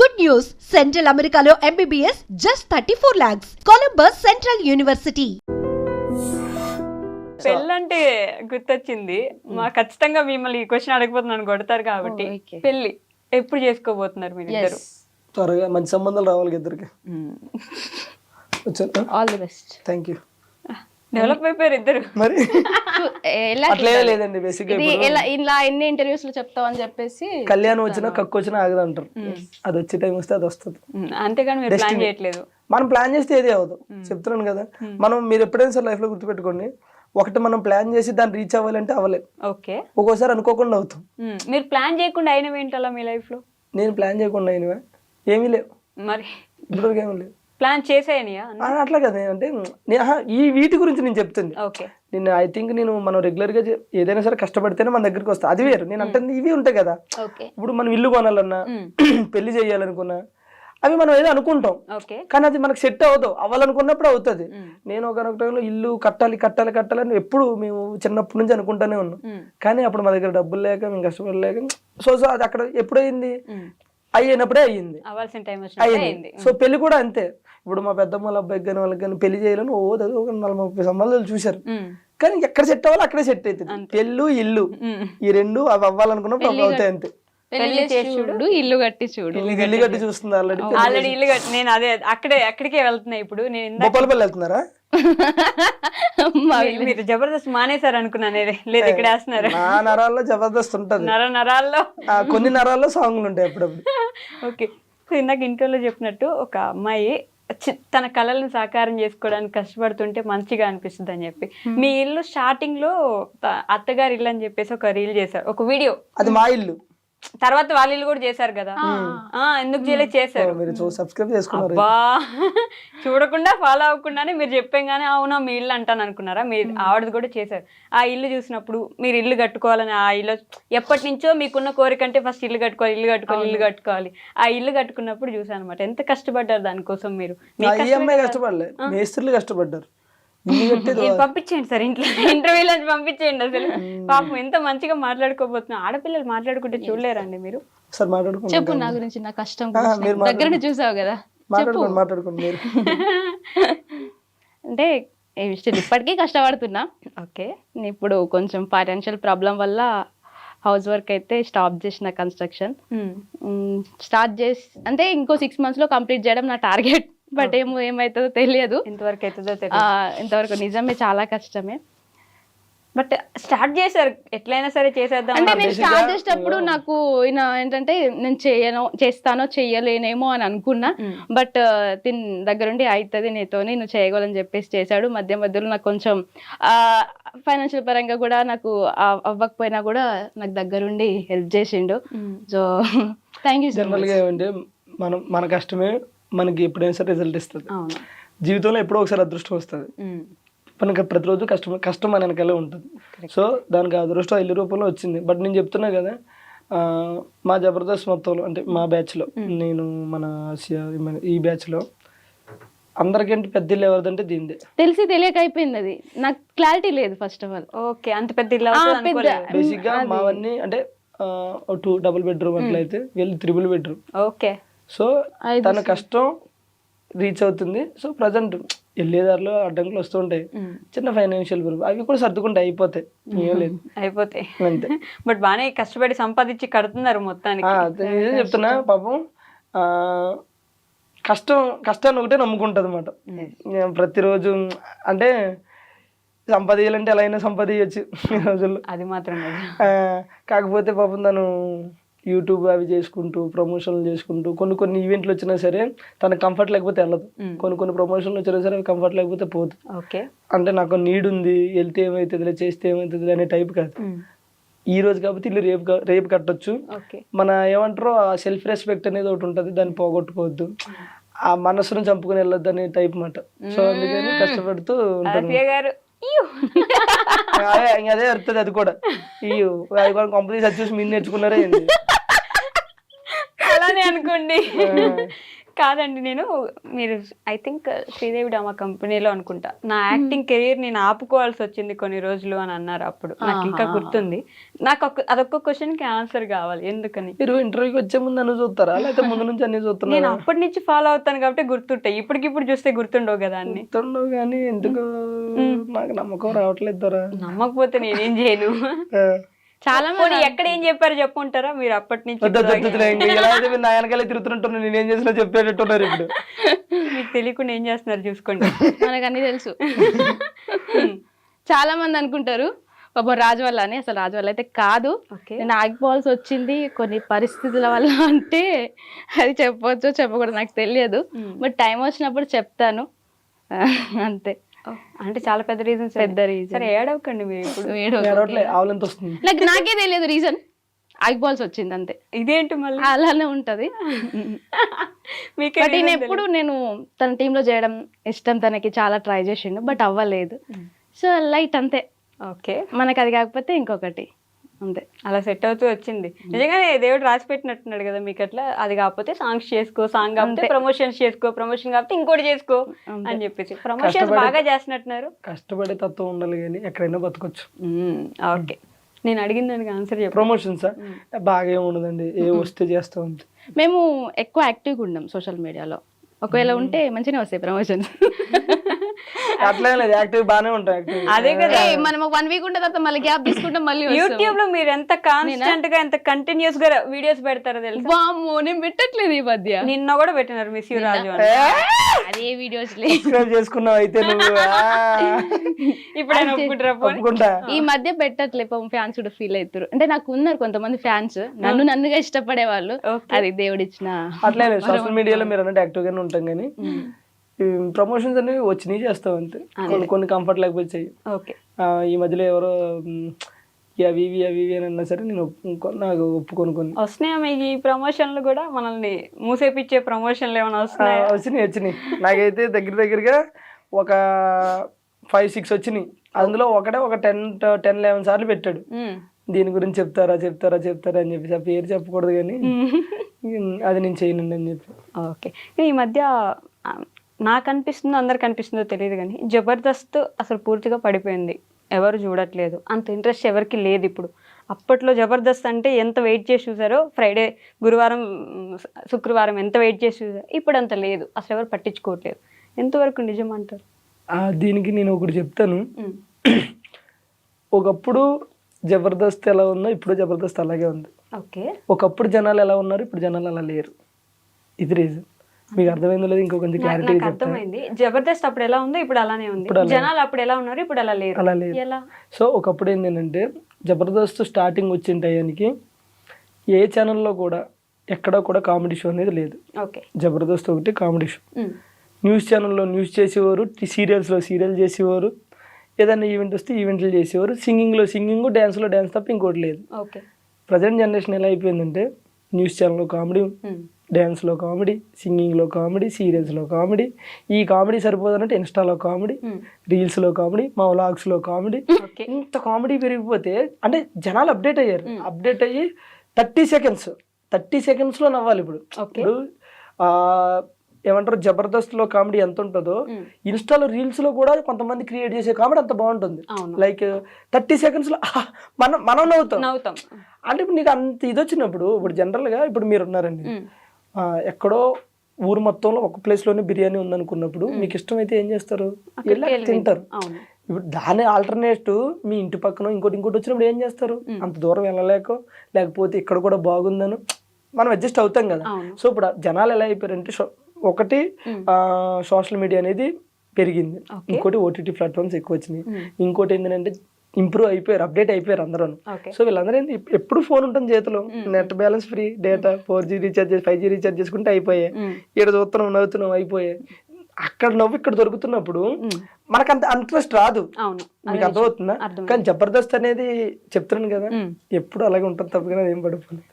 Good news! Central Americano MBBS just 34 lakhs. Columbus Central University. పెళ్ళంటే గుర్తొచ్చింది. మా ఖచ్చితంగా మిమ్మల్ని ఈ క్వశ్చన్ అడగపోతే నన్ను కొడతారు కాబట్టి పెళ్లి ఎప్పుడు చేసుకోబోతున్నారు మీరు ఇద్దరు? త్వరగా మంచి సంబంధాలు రావాలి ఇద్దరికి. All the best. Thank you. Develop అయిపోయారు ఇద్దరు. మరి అట్లే లేదండి, బేసిక్ ఇలా ఎన్ని ఇంటర్వ్యూస్ లో చెప్తావు అని చెప్పేసి కళ్యాణం వచ్చినా కక్కు వచ్చినా ఆగదు అంటారు. అది వచ్చే టైం వస్తే అది వస్తుంది. అంతేగాని మీరు ప్లాన్ చేయట్లేదు. మనం ప్లాన్ చేస్తే ఏది అవ్వదు, చెప్తున్నాను కదా. మనం మీరు ఎప్పుడైనా సార్ లైఫ్ లో గుర్తుపెట్టుకోండి, ఒకటి మనం ప్లాన్ చేసి దాన్ని రీచ్ అవ్వాలంటే అవ్వలేదు. ఓకే, ఒక్కోసారి అనుకోకుండా అవుతాం. మీరు ప్లాన్ చేయకుండా అయినవి ఏంటలా మీ లైఫ్ లో? నేను ప్లాన్ చేయకుండా అయినవా ఏమీ లేవు, మరి ఇప్పటివరకు ఏమీ లేవు. ప్లాన్ చేసేయనియా? అట్లా కదా, అంటే ఈ వీటి గురించి నేను చెప్తుంది. ఓకే, నేను ఐ థింక్ నేను మనం రెగ్యులర్ గా ఏదైనా సరే కష్టపడితేనే మన దగ్గరికి వస్తా, అది వేరు. నేను అంటే ఇవి ఉంటాయి కదా, ఇప్పుడు మనం ఇల్లు కొనాలన్నా పెళ్లి చేయాలనుకున్నా అవి మనం ఏదో అనుకుంటాం, కానీ అది మనకు సెట్ అవ్వదు. అవ్వాలనుకున్నప్పుడు అవుతుంది. నేను ఒక టైంలో ఇల్లు కట్టాలి కట్టాలి కట్టాలని ఎప్పుడు మేము చిన్నప్పటి నుంచి అనుకుంటానే ఉన్నాం, కానీ అప్పుడు మా దగ్గర డబ్బులు లేక మేము కష్టపడలేక సో అది అక్కడ ఎప్పుడైంది అయ్యినప్పుడే అయ్యింది. సో పెళ్లి కూడా అంతే. ఇప్పుడు మా పెద్దమ్మ అబ్బాయికి కానీ వాళ్ళకి కానీ పెళ్లి చేయాలని ఒక 40-30 సంబంధాలు చూశారు, కానీ ఎక్కడ సెట్ అవ్వాలి అక్కడే సెట్ అవుతుంది. పెళ్ళు ఇల్లు ఈ రెండు అవి అవ్వాలనుకున్నప్పుడు అవి అవుతాయి అంతే. చూడు ఇల్లు కట్టి చూడు, ఇల్లు కట్టి చూస్తుంది ఆల్రెడీ ఇల్లు కట్టి. నేను అదే అక్కడికే వెళ్తున్నా ఇప్పుడు. నేను బొప్పలపల్లి వెళ్తున్నారా? మీరు జబర్దస్త్ మానేశారు అనుకున్నాను. లేదు ఇక్కడ వేస్తున్నారు. నా నరాల్లో జబర్దస్త్ ఉంటది, నరాల్లో కొన్ని నరాల్లో సాంగ్లు ఉంటాయి అప్పుడప్పుడు. ఓకే, సో ఇందాక ఇంటర్వ్యూలో చెప్పినట్టు ఒక అమ్మాయి తన కళలను సాకారం చేసుకోవడానికి కష్టపడుతుంటే మంచిగా అనిపిస్తుంది అని చెప్పి, మీ ఇల్లు స్టార్టింగ్ లో అత్తగారి ఇల్లు అని చెప్పేసి ఒక రీల్ చేశారు, ఒక వీడియో. అది మా ఇల్లు. తర్వాత వాళ్ళ ఇల్లు కూడా చేశారు కదా, ఎందుకు చేయలేదు? చేశారు. సబ్స్క్రైబ్ చేసుకున్నారు. బా చూడకుండా ఫాలో అవ్వకుండానే మీరు చెప్పాగానే అవునా మీ ఇల్లు అంటాను అనుకున్నారా? మీరు ఆవిడది కూడా చేశారు. ఆ ఇల్లు చూసినప్పుడు మీరు ఇల్లు కట్టుకోవాలని, ఆ ఇల్లు ఎప్పటి నుంచో మీకున్న కోరిక అంటే ఫస్ట్ ఇల్లు కట్టుకోవాలి ఇల్లు కట్టుకోవాలి ఇల్లు కట్టుకోవాలి. ఆ ఇల్లు కట్టుకున్నప్పుడు చూసాను అనమాట ఎంత కష్టపడ్డారు దానికోసం. మీరు కష్టపడలే, మేస్త్రీలు కష్టపడ్డారు. పంపించేయండి సార్ ఇంట్లో ఇంటర్వ్యూలో పంపించేయండి. అసలు పాపం ఎంత మంచిగా మాట్లాడుకోబోతున్నా. ఆడపిల్లలు మాట్లాడుకుంటే చూడలేరండి మీరు? చెప్పు నా గురించి, నా కష్టం దగ్గర చూసావు కదా, మాట్లాడుకోండి. అంటే ఇప్పటికీ కష్టపడుతున్నా. ఓకే, ఇప్పుడు కొంచెం ఫైనాన్షియల్ ప్రాబ్లం వల్ల హౌస్ వర్క్ అయితే స్టాప్ చేసిన, కన్స్ట్రక్షన్ స్టార్ట్ చేసి అంటే ఇంకో 6 months లో కంప్లీట్ చేయడం నా టార్గెట్. బట్ ఏమవుతుందో తెలియదు, ఇంతవరకు నిజమే చాలా కష్టమే. బట్ స్టార్ట్ చేశారు, ఎట్లయినా సరే చేసేద్దాం అంటే నేను స్టార్ట్ చేసేటప్పుడు నాకు ఏంటంటే నేను చేస్తానో చెయ్యలేనేమో అని అనుకున్నా. బట్ దీని దగ్గరుండి అవుతుంది నీతోని, నువ్వు చేయగలని చెప్పేసి చేశాడు. మధ్యలో నాకు కొంచెం ఫైనాన్షియల్ పరంగా కూడా నాకు అవ్వకపోయినా కూడా నాకు దగ్గరుండి హెల్ప్ చేసిండు. So thank you. జనరల్గా ఏమంటే మన కష్టమే మనకి ఎప్పుడైనా సరే రిజల్ట్ ఇస్తుంది. జీవితంలో ఎప్పుడో ఒకసారి అదృష్టం వస్తుంది. మనకి ప్రతిరోజు కష్టం మన వెనకాలే ఉంటుంది. సో దానికి అదృష్టం ఇల్లు రూపంలో వచ్చింది. బట్ నేను చెప్తున్నా కదా, మా జబర్దస్త్ మొత్తంలో అంటే మా బ్యాచ్లో, నేను మన ఈ బ్యాచ్లో అందరికంటే పెద్ద ఇల్లు ఎవరిదంటే దీనిదే. తెలిసి తెలియక అయిపోయింది, అది నాకు క్లారిటీ లేదు ఫస్ట్ ఆఫ్ ఆల్. ఓకే, అంత పెద్ద ఇల్లు. బేసిక్గా మావన్నీ అంటే 2 double bedroom అట్లా అయితే, వీళ్ళు 3 bedroom. ఓకే, సో తన కష్టం రీచ్ అవుతుంది. సో ప్రజెంట్ వెళ్ళేదారిలో అడ్డంకులు వస్తూ ఉంటాయి, చిన్న ఫైనాన్షియల్ ప్రాబ్లం, అవి కూడా సర్దుకుంటే అయిపోతాయి. అయిపోతాయి అంతే. బట్ బాగానే కష్టపడి సంపాదించి కడుతున్నారు మొత్తానికి. చెప్తున్నా పాపం కష్టాన్ని ఒకటే నమ్ముకుంటుంది అన్నమాట ప్రతిరోజు. అంటే సంపాదించాలంటే ఎలా అయినా సంపాదించచ్చు ఈ రోజుల్లో, అది మాత్రం. కాకపోతే పాపం తను యూట్యూబ్ అవి చేసుకుంటూ ప్రమోషన్లు చేసుకుంటూ కొన్ని ఈవెంట్లు వచ్చినా సరే తనకు కంఫర్ట్ లేకపోతే వెళ్ళదు. కొన్ని ప్రమోషన్లు వచ్చినా సరే కంఫర్ట్ లేకపోతే పోతుంది. ఓకే, అంటే నాకు నీడ్ ఉంది, వెళ్తే ఏమవుతుంది చేస్తే ఏమవుతుంది అనే టైప్ కాదు. ఈ రోజు కాబట్టి ఇల్లు రేపు కట్టొచ్చు. మన ఏమంటారో ఆ సెల్ఫ్ రెస్పెక్ట్ అనేది ఒకటి ఉంటుంది, దాన్ని పోగొట్టుకోవద్దు, ఆ మనసును చంపుకొని వెళ్ళొద్దు అనే టైప్ మాట. సో అందుకని కష్టపడుతూ ఉంటాను. అదే వస్తుంది. అది కూడా కంపెనీ చూసి మీరు నేర్చుకున్నారే అలానే అనుకోండి. కాదండి, నేను మీరు ఐ థింక్ శ్రీదేవి డ్రామా కంపెనీలో అనుకుంటా నా యాక్టింగ్ కెరీర్ నేను ఆపుకోవాల్సి వచ్చింది కొన్ని రోజులు అని అన్నారు అప్పుడు. నాకు ఇంకా గుర్తుంది. నాకు అదొక్క క్వశ్చన్ కి ఆన్సర్ కావాలి, ఎందుకని? మీరు ఇంటర్వ్యూకి వచ్చే ముందు అన్ని చూస్తారా లేకపోతే ముందు నుంచి అన్ని చూస్తున్నా? నేను అప్పటి నుంచి ఫాలో అవుతాను కాబట్టి గుర్తుంటాయి, ఇప్పటికిప్పుడు చూస్తే గుర్తుండవు కదా అన్ని. గుర్తుండవు కానీ ఎందుకు నాకు నమ్మకం రావట్లేదు దొరా. నమ్మకపోతే నేనేం చేయను. చాలా మంది ఎక్కడ ఏం చెప్పారు చెప్పుంటారా మీరు అప్పటి నుంచి? ఎలా అయితే మీరు నా వెనకాలే తిరుగుతుంటున్నారు, నేనేం చేసినా చెప్పేటట్టున్నారు. ఇప్పుడు మీకు తెలియకుండా ఏం చేస్తున్నారు చూసుకోండి. మనకు అన్ని తెలుసు. చాలా మంది అనుకుంటారు పాపం రాజు వల్ల అని. అసలు రాజు వల్ల అయితే కాదు, నేను ఆగిపోవాల్సి వచ్చింది కొన్ని పరిస్థితుల వల్ల. అంటే అది చెప్పవచ్చు చెప్పకూడదు నాకు తెలియదు, బట్ టైం వచ్చినప్పుడు చెప్తాను అంతే. అంటే చాలా పెద్ద రీజన్. పెద్ద రీజన్. సరే ఏడవకండి మీరు ఇప్పుడు. నాకే తెలియదు రీజన్, ఆగిపోవాల్సి వచ్చింది అంతే. ఇదేంటి మళ్ళీ అలానే ఉంటది. బట్ ఈయన ఎప్పుడు నేను తన టీంలో చేయడం ఇష్టం, తనకి చాలా ట్రై చేసిండు బట్ అవ్వలేదు. సో లైట్ అంతే. ఓకే, మనకి అది కాకపోతే ఇంకొకటి అంతే. అలా సెట్ అవుతూ వచ్చింది. నిజంగానే దేవుడు రాసి పెట్టినట్టున్నాడు కదా మీకు అట్లా. అది కాకపోతే సాంగ్స్ చేసుకో, సాంగ్ కాకపోతే ప్రమోషన్స్ చేసుకో, ప్రమోషన్ కాకపోతే ఇంకోటి చేసుకో అని చెప్పేసి ప్రమోషన్స్ బాగా చేస్తున్నట్టున్నారు. కష్టపడే తత్వం ఉండాలి కానీ ఎక్కడైనా బతకొచ్చు. ఓకే, నేను అడిగిన దానికి ఆన్సర్ చెప్పు. ప్రమోషన్స్ బాగా ఏమి ఉండదండి, ఏ వస్తే చేస్తా ఉంది. మేము ఎక్కువ యాక్టివ్గా ఉన్నాం సోషల్ మీడియాలో. ఒకవేళ ఉంటే మంచిగా వస్తాయి ప్రమోషన్స్. అట్లా లేదు, యాక్టివ్ బాగానే ఉంటాయి. అదే కదా, మనం 1 వీక్ ఉంటే తర్వాత మళ్ళీ గ్యాప్ తీసుకుంటాం. మళ్ళీ యూట్యూబ్ లో మీరు ఎంత కాన్స్టెంట్ గా ఎంత కంటిన్యూస్ గా వీడియోస్ పెడతారో తెలుసా? వామ్మో, నేను పెట్టట్లేదు ఈ మధ్య. నిన్న కూడా పెట్టినారు మిస్ యూ రాజు. అదే వీడియోస్ చేసుకున్నావు అయితే నువ్వు. ఇప్పుడు ఈ మధ్య పెట్టట్లేదు, ఫ్యాన్స్ కూడా ఫీల్ అవుతారు. అంటే నాకు ఉన్నారు కొంతమంది ఫ్యాన్స్, నన్నుగా ఇష్టపడే వాళ్ళు. అది దేవుడిచ్చిన. అట్లే సోషల్ మీడియాలో మీరు అన్నట్టు యాక్టివ్ గానే ఉంటాం కానీ ప్రమోషన్స్ అనేవి వచ్చినాయి చేస్తాం అంతే. కొన్ని కంఫర్ట్ లేకపోతే చెయ్యి. ఈ మధ్యలో ఎవరో అవి ఇవి అని అన్నా సరే నేను నాకు ఒప్పుకొని కొన్ని వస్తున్నాయా మీకు ఈ ప్రమోషన్లు కూడా? మనల్ని మూసేపిచ్చే ప్రమోషన్లు ఏమైనా వస్తున్నాయా? వచ్చినాయి. నాకైతే దగ్గరగా ఒక 5-6 వచ్చినాయి. అందులో ఒక 10-11 సార్లు పెట్టాడు. దీని గురించి చెప్తారా అని చెప్పేసి ఆ పేరు చెప్పకూడదు కానీ అది నేను చేయనండి అని చెప్పి. ఓకే, ఈ మధ్య నాకు అనిపిస్తుందో అందరికి అనిపిస్తుందో తెలియదు కానీ జబర్దస్త్ అసలు పూర్తిగా పడిపోయింది, ఎవరు చూడట్లేదు, అంత ఇంట్రెస్ట్ ఎవరికి లేదు ఇప్పుడు. అప్పట్లో జబర్దస్త్ అంటే ఎంత వెయిట్ చేసి చూసారో, ఫ్రైడే, గురువారం, శుక్రవారం ఎంత వెయిట్ చేసి చూసారో, ఇప్పుడు అంత లేదు, అసలు ఎవరు పట్టించుకోవట్లేదు. ఎంతవరకు నిజం అంటారు? దీనికి నేను ఒకటి చెప్తాను. ఒకప్పుడు జబర్దస్త్ ఎలా ఉందో ఇప్పుడు జబర్దస్త్ అలాగే ఉంది. ఓకే, ఒకప్పుడు జనాలు ఎలా ఉన్నారు, ఇప్పుడు జనాలు అలా లేరు. ఇది రీజన్. మీకు అర్థమైందో లేదు ఇంకో కొంచెం క్లారిటీ అర్థమైంది. జబర్దస్త్ అప్పుడు ఎలా ఉందో ఇప్పుడు అలానే ఉంది. జనాలు అప్పుడు ఎలా ఉన్నారు ఇప్పుడు అలా లేరు. సో ఒకప్పుడు ఏంటంటే జబర్దస్త్ స్టార్టింగ్ వచ్చిన టయానికి ఏ ఛానల్లో కూడా ఎక్కడ కూడా కామెడీ షో అనేది లేదు. జబర్దస్త్ ఒకటి కామెడీ షో. న్యూస్ ఛానల్లో న్యూస్ చేసేవారు, సీరియల్స్లో సీరియల్ చేసేవారు, ఏదైనా ఈవెంట్ వస్తే ఈవెంట్లు చేసేవారు, సింగింగ్లో సింగింగ్, డ్యాన్స్లో డ్యాన్స్ తప్ప ఇంకోటి లేదు. ప్రజెంట్ జనరేషన్ ఎలా అయిపోయిందంటే న్యూస్ ఛానల్లో కామెడీ, డ్యాన్స్లో కామెడీ, సింగింగ్లో కామెడీ, సీరియల్స్లో కామెడీ. ఈ కామెడీ సరిపోదన్నట్టు ఇన్స్టాలో కామెడీ, రీల్స్లో కామెడీ, మా వ్లాగ్స్లో కామెడీ. ఇంత కామెడీ పెరిగిపోతే అంటే జనాలు అప్డేట్ అయ్యారు. అప్డేట్ అయ్యి 30 సెకండ్స్లో నవ్వాలి. ఇప్పుడు ఏమంటారు, జబర్దస్త్లో కామెడీ ఎంత ఉంటుందో ఇన్స్టాలో రీల్స్ లో కూడా కొంతమంది క్రియేట్ చేసే కామెడీ అంత బాగుంటుంది. లైక్ 30 seconds లో మనం నవ్వుతాం. అంటే ఇప్పుడు నీకు అంత ఇది వచ్చినప్పుడు, ఇప్పుడు జనరల్ గా ఇప్పుడు మీరు ఉన్నారండి, ఎక్కడో ఊరు మొత్తంలో ఒక ప్లేస్ లోనే బిర్యానీ ఉందనుకున్నప్పుడు మీకు ఇష్టమైతే ఏం చేస్తారు, తింటారు. ఇప్పుడు దాని ఆల్టర్నేటివ్ మీ ఇంటి పక్కన ఇంకోటి వచ్చినప్పుడు ఏం చేస్తారు, అంత దూరం లేకపోతే ఇక్కడ కూడా బాగుందను మనం అడ్జస్ట్ అవుతాం కదా. సో ఇప్పుడు జనాలు ఎలా అయిపోయారంటే, ఒకటి సోషల్ మీడియా అనేది పెరిగింది, ఇంకోటి ఓటీటీ ప్లాట్ఫామ్స్ ఎక్కువ వచ్చినాయి, ఇంకోటి ఏంటంటే ఇంప్రూవ్ అయిపోయారు, అప్డేట్ అయిపోయారు అందరూ. సో వీళ్ళందరూ ఎప్పుడు ఫోన్ ఉంటుంది చేతిలో, net balance free, data 4G recharge 5G recharge చేసుకుంటే అయిపోయాయి, ఇక్కడ చూస్తున్నాం నవ్వుతున్నాం అయిపోయాయి. అక్కడ నవ్వు ఇక్కడ దొరుకుతున్నప్పుడు మనకు అంత ఇంట్రెస్ట్ రాదు. మీకు అర్థమవుతుందా? కానీ జబర్దస్త్ అనేది చెప్తున్నాను కదా, ఎప్పుడు అలాగే ఉంటుంది తప్ప ఏం పడిపోలేదు.